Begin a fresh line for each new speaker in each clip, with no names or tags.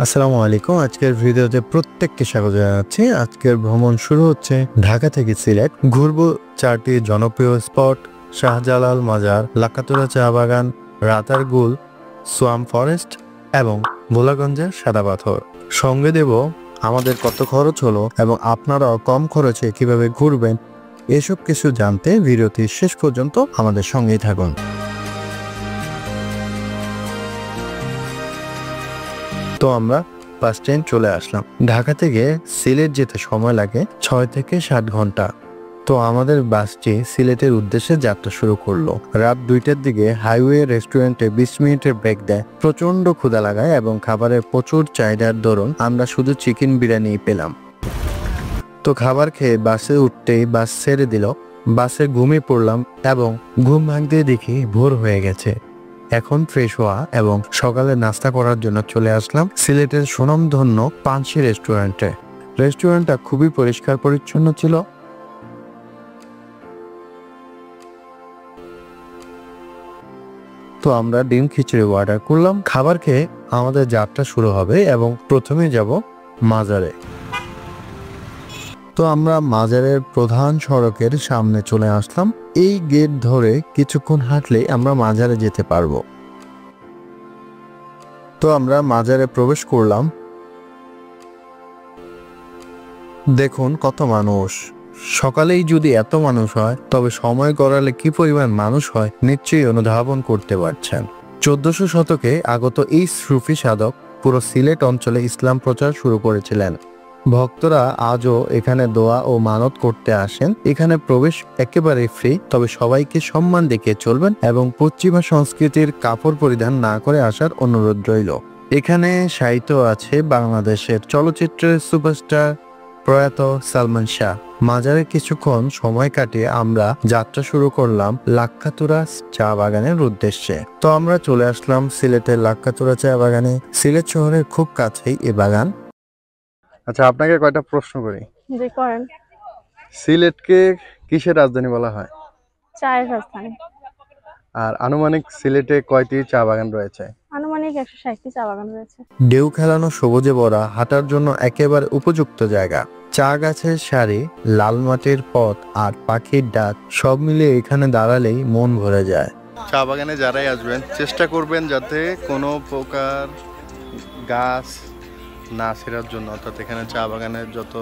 আসসালামু আলাইকুম। আজকের ভিডিওতে প্রত্যেককে স্বাগত জানাচ্ছি। আজকের ভ্রমণ শুরু হচ্ছে ঢাকা থেকে সিলেট। ঘুরবো 4টি জনপ্রিয় স্পট: শাহজালাল মাজার, লাকাতুরা চা বাগান, রাতারগুল, সোয়াম ফরেস্ট এবং ভোলাগঞ্জের সাদা পাথর। সঙ্গে দেব আমাদের কত খরচ হলো এবং আপনারাও কম খরচে কিভাবে ঘুরবেন, এসব কিছু জানতে ভিডিওটি শেষ পর্যন্ত আমাদের সঙ্গেই থাকুন। তো আমরা বাস স্ট্যান্ড চলে আসলাম। ঢাকা থেকে সিলেট যেতে সময় লাগে 6 থেকে 7 ঘন্টা। তো আমাদের বাসটি সিলেটের উদ্দেশ্যে যাত্রা শুরু করলো। রাত 2টার দিকে হাইওয়ে রেস্টুরেন্টে 20 মিনিটের ব্রেক দেয়। প্রচন্ড ক্ষুধা লাগায় এবং খাবারের প্রচুর চাহিদার দরুন আমরা শুধু চিকেন বিরিয়ানি পেলাম। তো খাবার খেয়ে বাসে উঠতেই বাস ছেড়ে দিল। বাসে ঘুমিয়ে পড়লাম এবং ঘুম ভাঙতে দেখি ভোর হয়ে গেছে। এখন ফ্রেশ হওয়া এবং সকালে নাস্তা করার জন্য চলে আসলাম সিলেটের সুনামধন্য পানসি রেস্টুরেন্টে। রেস্টুরেন্টটা খুবই পরিষ্কার পরিচ্ছন্ন ছিল। তো আমরা ডিম খিচুড়ি অর্ডার করলাম। খাবার খেয়ে আমাদের যাত্রা শুরু হবে এবং প্রথমে যাব মাজারে। তো আমরা মাজারের প্রধান সড়কের সামনে চলে আসলাম। এই গেট ধরে কিছুক্ষণ হাঁটলেই আমরা মাজারে যেতে পারবো। তো আমরা মাজারে প্রবেশ করলাম। দেখুন কত মানুষ। সকালেই যদি এত মানুষ হয় তবে সময় গড়ালে কি পরিমাণ মানুষ হয় নিশ্চয়ই অনুধাবন করতে পারছেন। 1400 শতকে আগত এই সুফি সাধক পুরো সিলেট অঞ্চলে ইসলাম প্রচার শুরু করেছিলেন। ভক্তরা আজও এখানে দোয়া ও মানত করতে আসেন। এখানে প্রবেশ একেবারে ফ্রি, তবে সবাইকে সম্মান দেখিয়ে চলবেন এবং পশ্চিমা সংস্কৃতির কাপড় পরিধান না করে আসার অনুরোধ রইল। এখানে সাহিত্য আছে বাংলাদেশের চলচ্চিত্রের সুপারস্টার প্রয়াত সালমান শাহ। মাজারে কিছুক্ষণ সময় কাটিয়ে আমরা যাত্রা শুরু করলাম লাকাতুরা চা বাগানের উদ্দেশ্যে। তো আমরা চলে আসলাম সিলেটের লাকাতুরা চা বাগানে। সিলেট শহরের খুব কাছেই এ বাগান। আচ্ছা, আপনাকে কয়টা প্রশ্ন করি।
জি করেন।
সিলেটকে কিসের রাজধানী বলা হয়?
চায়ের রাজধানী।
আর আনুমানিক সিলেটে কয়টি চা বাগান রয়েছে?
আনুমানিক 160টি চা বাগান রয়েছে।
ঢেউ খেলানো সবুজে ভরা হাঁটার জন্য একেবারে উপযুক্ত জায়গা। চা গাছের সারি, লাল মাটির পথ আর পাখির ডাক সব মিলিয়ে এখানে দাঁড়ালেই মন ভরে যায়। চা বাগানে যারাই আসবেন চেষ্টা করবেন যাতে কোনো প্রকার গাছ না ছেঁড়ার জন্য, অর্থাৎ এখানে চা বাগানের যত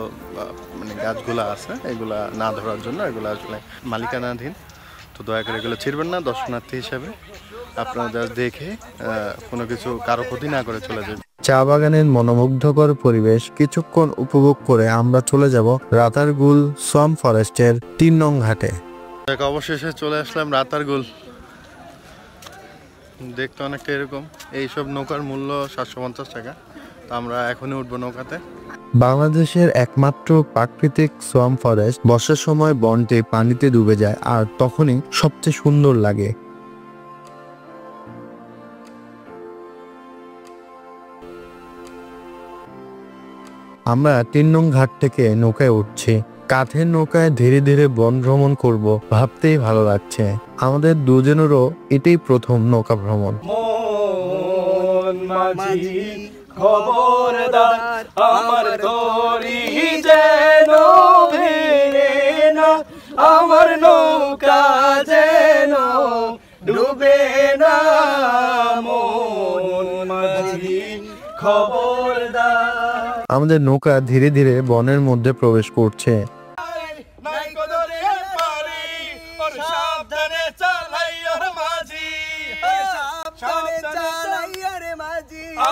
গাছগুলো আছে এগুলা না ধরার জন্য। এগুলো আসলে মালিকানাধীন, তো দয়া করে এগুলো ছিঁড়বেন না। দর্শনার্থী হিসাবে আপনারা জাস্ট দেখে কোনো কিছু কারো ক্ষতি না করে চলে যাবেন। চা বাগানের মনোমুগ্ধকর পরিবেশ কিছুক্ষণ উপভোগ করে আমরা চলে যাব রাতারগুল সোয়াম ফরেস্টের 3 নং ঘাটে। অবশেষে চলে আসলাম রাতারগুল। দেখতে অনেকটা এরকম। এইসব নৌকার মূল্য 750 টাকা। তো আমরা এখনই উঠবো নৌকাতে। বাংলাদেশের একমাত্র প্রাকৃতিক সোয়াম ফরেস্ট। বর্ষার সময় বনটি পানিতে ডুবে যায় আর তখনই সবচেয়ে সুন্দর লাগে। আমরা 3 নং ঘাট থেকে নৌকায় উঠছি। কাঠের নৌকায় ধীরে ধীরে বন ভ্রমণ করব, ভাবতেই ভালো লাগছে। আমাদের দুজনেরও এটাই প্রথম নৌকা ভ্রমণ।
খবরদার আমার তরি যেন ভেড়ে না, আমার নৌকা যেন ডুবে না, মন মাঝি খবরদার।
আমাদের নৌকা ধীরে ধীরে বনের মধ্যে প্রবেশ করছে।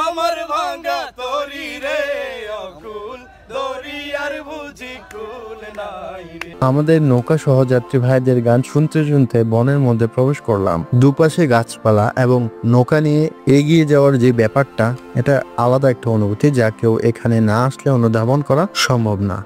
আমার ভাঙা তরি রে অকুল দরিয়ার বুঝি কুল নাই রে।
আমাদের নৌকা সহযাত্রী ভাইদের গান শুনতে শুনতে বনের মধ্যে প্রবেশ করলাম। দুপাশে গাছপালা এবং নৌকা নিয়ে এগিয়ে যাওয়ার যে ব্যাপারটা, এটা আলাদা একটা অনুভূতি যা কেউ এখানে না আসলে অনুধাবন করা সম্ভব না।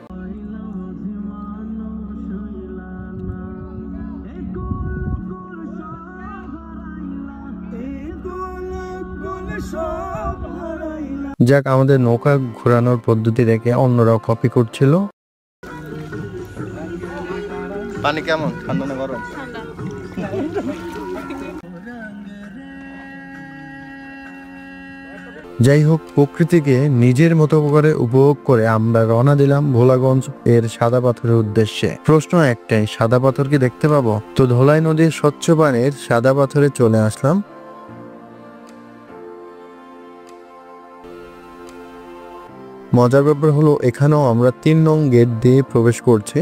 যাক, আমাদের নৌকা ঘোরানোর পদ্ধতি দেখে অন্যরাও কপি করছিল। পানি কেমন? ঠান্ডা না গরম? যাই হোক, প্রকৃতিকে নিজের মতো করে উপভোগ করে আমরা রওনা দিলাম ভোলাগঞ্জ এর সাদা পাথরের উদ্দেশ্যে। প্রশ্ন একটাই, সাদা পাথর কি দেখতে পাবো? তো ধলাই নদীর স্বচ্ছ পানির সাদা পাথরে চলে আসলাম। মজার ব্যাপার হলো এখানেও আমরা 3 নং গেট দিয়ে প্রবেশ করছি।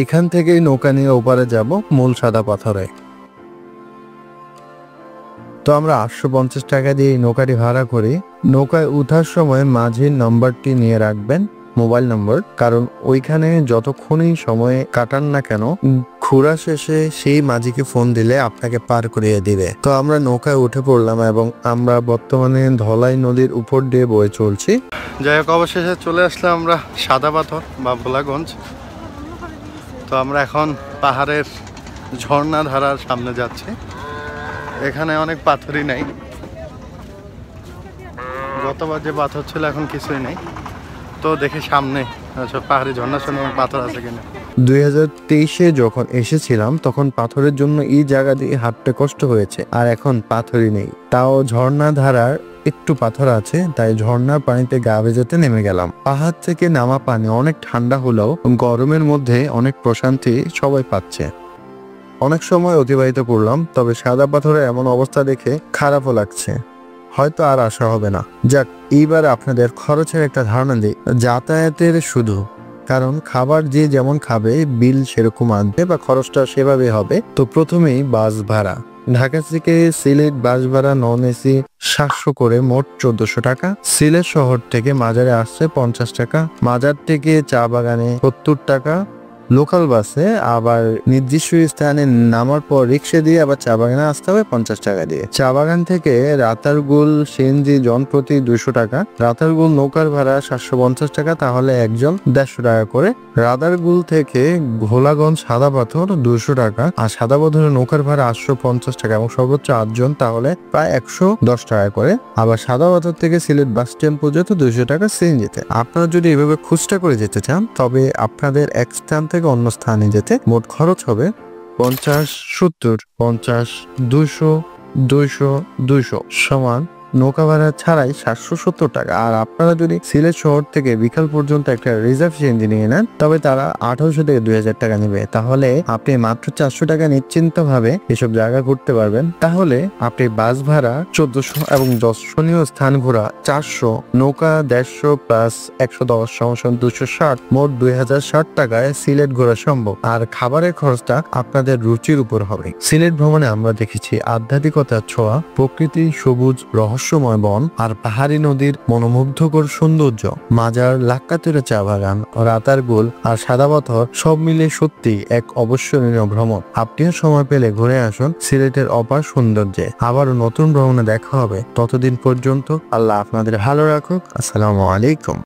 এখান থেকেই নৌকা নিয়ে ওপারে যাব মূল সাদা পাথরে। তো আমরা 850 টাকা দিয়ে এই নৌকাটি ভাড়া করি। নৌকায় উঠার সময় মাঝির নাম্বারটি নিয়ে রাখবেন, মোবাইল নম্বর, কারণ ওইখানে যতক্ষণই সময় কাটান না কেন ঘোরা শেষে সেই মাঝিকে ফোন দিলে আপনাকে পার করিয়ে দিবে। তো আমরা নৌকায় উঠে পড়লাম এবং আমরা বর্তমানে ধলাই নদীর উপর দিয়ে বয়ে চলছি। যাই হোক, অবশেষে চলে আসলাম আমরা সাদা পাথর বা ভোলাগঞ্জ। তো আমরা এখন পাহাড়ের ঝর্ণা ধারার সামনে যাচ্ছি। এখানে অনেক পাথরই নাই, গতবার যে পাথর ছিল এখন কিছুই নেই। তো দেখি সামনে পাহাড়ি ঝর্ণার সামনে পাথর আছে কিনা। 2023-এ যখন এসেছিলাম তখন পাথরের জন্য এই জায়গা দিয়ে হাঁটতে কষ্ট হয়েছে, আর এখন পাথরই নেই। তাও ঝর্ণা ধারার একটু পাথর আছে, তাই ঝর্ণার পানিতে গা ভেজাতে নেমে গেলাম। পাহাড় থেকে নামা পানি অনেক ঠান্ডা হলেও গরমের মধ্যে অনেক প্রশান্তি সবাই পাচ্ছে। অনেক সময় অতিবাহিত করলাম, তবে সাদা পাথরের এমন অবস্থা দেখে খারাপও লাগছে। হয়তো আর আসা হবে না। যাক, এইবার আপনাদের খরচের একটা ধারণা দিই। যাতায়াতের শুধু, কারণ খাবার যে যেমন খাবে বিল সেরকম আনবে বা খরচটা সেভাবে হবে। তো প্রথমেই বাস ভাড়া। ঢাকা থেকে সিলেট বাস ভাড়া নন এসি 700 করে, মোট 1400 টাকা। সিলেট শহর থেকে মাজারে আসছে 50 টাকা, মাজার থেকে চা বাগানে 70 টাকা। লোকাল বাসে আবার নির্দিষ্ট স্থানে নামার পর রিক্সা দিয়ে আবার চা বাগানে আসতে হবে 50 টাকা দিয়ে। চা বাগান থেকে রাতারগুল সিএনজি জনপ্রতি 200 টাকা। রাতারগুল নৌকার ভাড়া 750 টাকা, তাহলে একজন 150 টাকা করে। রাতারগুল থেকে ভোলাগঞ্জ সাদা পাথর 200 টাকা, আর সাদা পাথরের নৌকার ভাড়া 850 টাকা এবং সর্বোচ্চ 8 জন, তাহলে প্রায় 110 টাকা করে। আবার সাদা পাথর থেকে সিলেট বাস স্ট্যান্ড পর্যন্ত 200 টাকা সিএনজিতে। আপনারা যদি এভাবে খুচরা করে যেতে চান তবে আপনাদের এক স্থান থেকে অন্য স্থানে যেতে মোট খরচ হবে 50, 70, 50, 200, 200, 200 সমান নৌকা ভাড়া ছাড়াই 770 টাকা। আর আপনারা যদি সিলেট শহর থেকে বিকাল পর্যন্ত একটা রিজার্ভ সিএনজি নিয়ে নেন তবে তারা 1800 থেকে 2000 টাকা নেবে। তাহলে আপনি মাত্র 400 টাকা নিশ্চিন্ত ভাবে এসব জায়গা ঘুরতে পারবেন। তাহলে আপনি বাস ভাড়া 1400 এবং দর্শনীয় স্থান ঘোরা 400, নৌকা 150 প্লাস 110 সমান 260, মোট 2060 টাকায় সিলেট ঘোরা সম্ভব। আর খাবারের খরচটা আপনাদের রুচির উপর হবে। সিলেট ভ্রমণে আমরা দেখেছি আধ্যাত্মিকতার ছোঁয়া, প্রকৃতি, সবুজ রহস্যময় বন আর পাহাড়ি নদীর মনোমুগ্ধকর সৌন্দর্য। মাজার, লাক্কাতুরা চা বাগান, রাতারগুল আর সাদা পাথর সব মিলে সত্যি এক অবিস্মরণীয় ভ্রমণ। আপনিও সময় পেলে ঘুরে আসুন সিলেটের অপার সৌন্দর্যে। আবারও নতুন ভ্রমণে দেখা হবে। ততদিন পর্যন্ত আল্লাহ আপনাদের ভালো রাখুক। আসসালামু আলাইকুম।